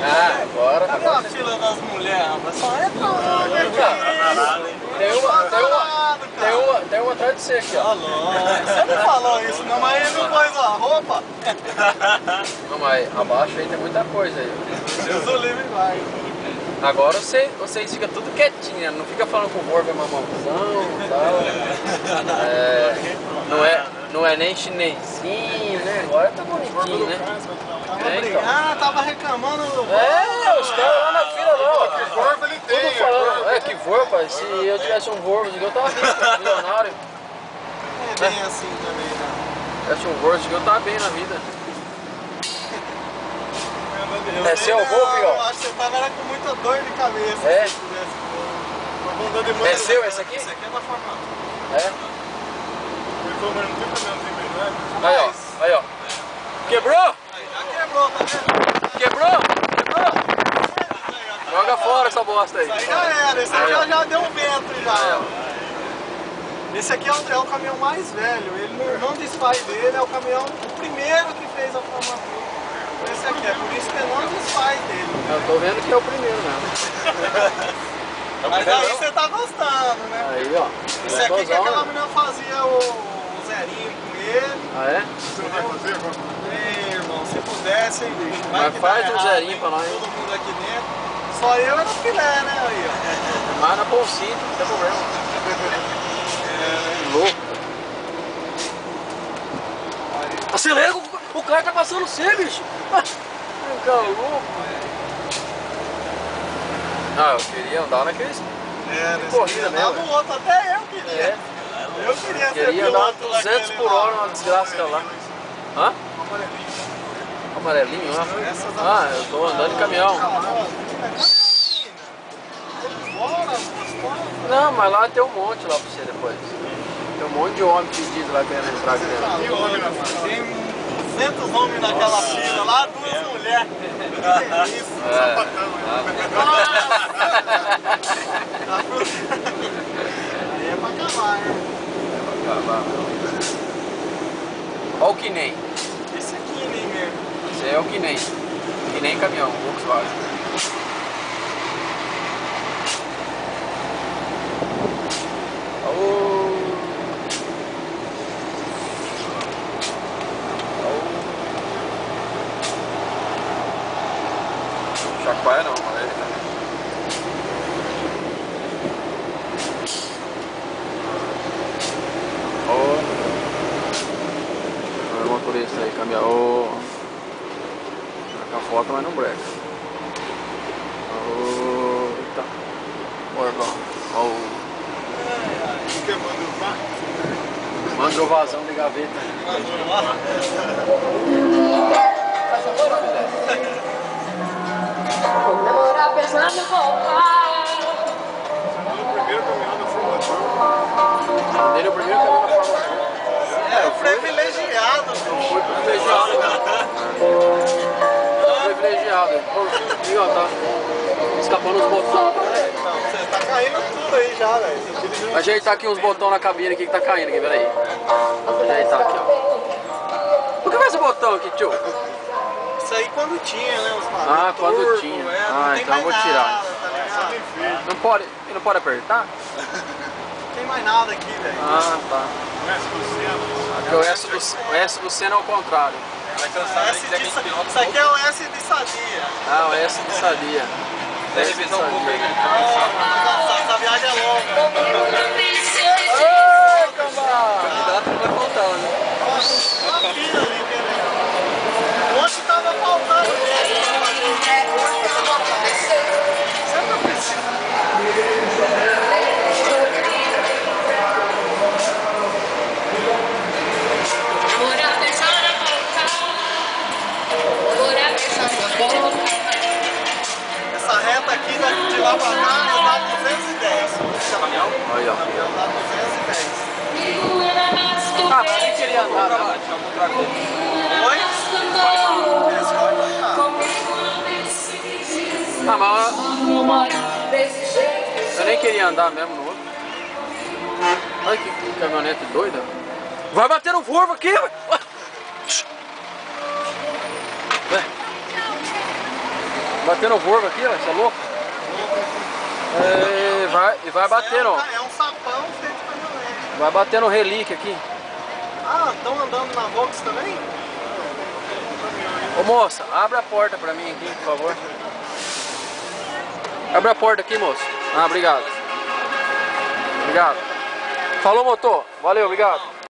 Ah, agora. Cadê a fila das mulheres, rapaz? Só entra logo aqui. Tem uma atrás de você aqui, ó. Você não falou isso, não, mas ele não pôs a roupa. Não, mas abaixo aí tem muita coisa aí. Deus o livre vai. Agora vocês ficam tudo quietinho, né? Não fica falando com o Volvo é mamãozão e tal. Não é nem chinesinho, né? Agora tá bonitinho, né? Tava reclamando do Volvo. Os caras lá na fila lá, ó. Que Volvo ele tem. Tudo falando, que Volvo, pai. Se eu tivesse um Volvo, eu tava rico, milionário. É bem assim também, né? Se tivesse um Volvo, eu tava bem na vida. É seu Volvo, ó? Eu acho que você tava com muita dor de cabeça. É? É seu esse aqui? Esse aqui é da Fórmula 1. É? Aí, ó. Quebrou? Já quebrou, tá vendo? Quebrou? Joga fora essa bosta aí. Isso aí já era, esse aqui já deu um vento já. Esse aqui é o caminhão mais velho, ele no irmão dos pais dele é o caminhão, o primeiro que fez a Fórmula 1. Esse aqui, é por isso que é não dos pais dele. Eu tô vendo que é o primeiro mesmo. Mas aí você tá gostando, né? Aí, ó. Esse aqui que aquela menina fazia o zerinho com ele. Ah, é? Você não vai fazer agora? Ei, irmão, se pudesse, hein, bicho. Mas faz um zerinho pra nós, hein? Todo mundo aqui dentro. Só eu era filé, né? Aí, ó. Mas na bolsinha, não tem problema. Louco. Acelera, o cara tá passando você, bicho. Fica louco. Ah, eu queria andar naqueles. Corrida mesmo. No outro, até eu queria. Eu queria ser Queria andar piloto 200 por hora numa desgraça lá. Hã? Amarelinho, ó. Ah, eu tô andando de caminhão. Não, mas lá tem um monte lá pra você depois. Tem um monte de homem pedido lá querendo entrar aqui dentro. Tem 200 homens naquela fila lá, 2 mulheres. Que isso? Aí é pra acabar, né? Olha o que nem. Esse aqui nem mesmo. Esse é o que nem. Que nem caminhão, Volkswagen. Chacoalha não, mas ele também. Olha o motorista aí, caminhão. Marca a foto, mas não breca. Eita. Morgão. Quer mandar? Manda o vazão de gaveta. Comemorar pensando em voltar. O primeiro caminhão da Fórmula 1. Ele é o primeiro caminhão da Fórmula 1. É o privilegiado. Foi privilegiado, cara. Privilegiado. E ó, tá escapando os botões. Não, você tá caindo tudo aí já, velho. Ajeitar aqui uns botões na cabine aqui que tá caindo aqui, peraí. Ajeitar aqui, ó. Por que vai esse botão aqui, tio? Isso aí quando tinha, né? Os Ah, quando tinha. Não tem então eu mais vou tirar. nada, tá ligado? Não pode apertar? Não tem mais nada aqui, velho. Ah, tá. Aqui o S do Senna é ao contrário. Isso aqui é o S de sadia. Ah, o S de sadia. S de sadia. Essa viagem é longa. Ai, cambá! Candidato não vai faltar, né? Uma fila ali, velho. Ontem tava faltando mesmo. Sempre precisa. Essa reta aqui de lá pra cá dá 210. Aí, ó. Dá 210. Ah, mas nem queria andar, né? Oi? Ah, mas eu nem queria andar mesmo no outro. Olha que caminhonete doida. Vai bater no Volvo aqui, bater no Volvo aqui, ó, você é louco? E vai bater, ó. É um sapão feito de caminhonete. Vai bater no relíquio aqui. Ah, estão andando na Vox também? Ô moça, abre a porta pra mim aqui, por favor. Abre a porta aqui, moço. Ah, obrigado. Obrigado. Falou, motor. Valeu, obrigado.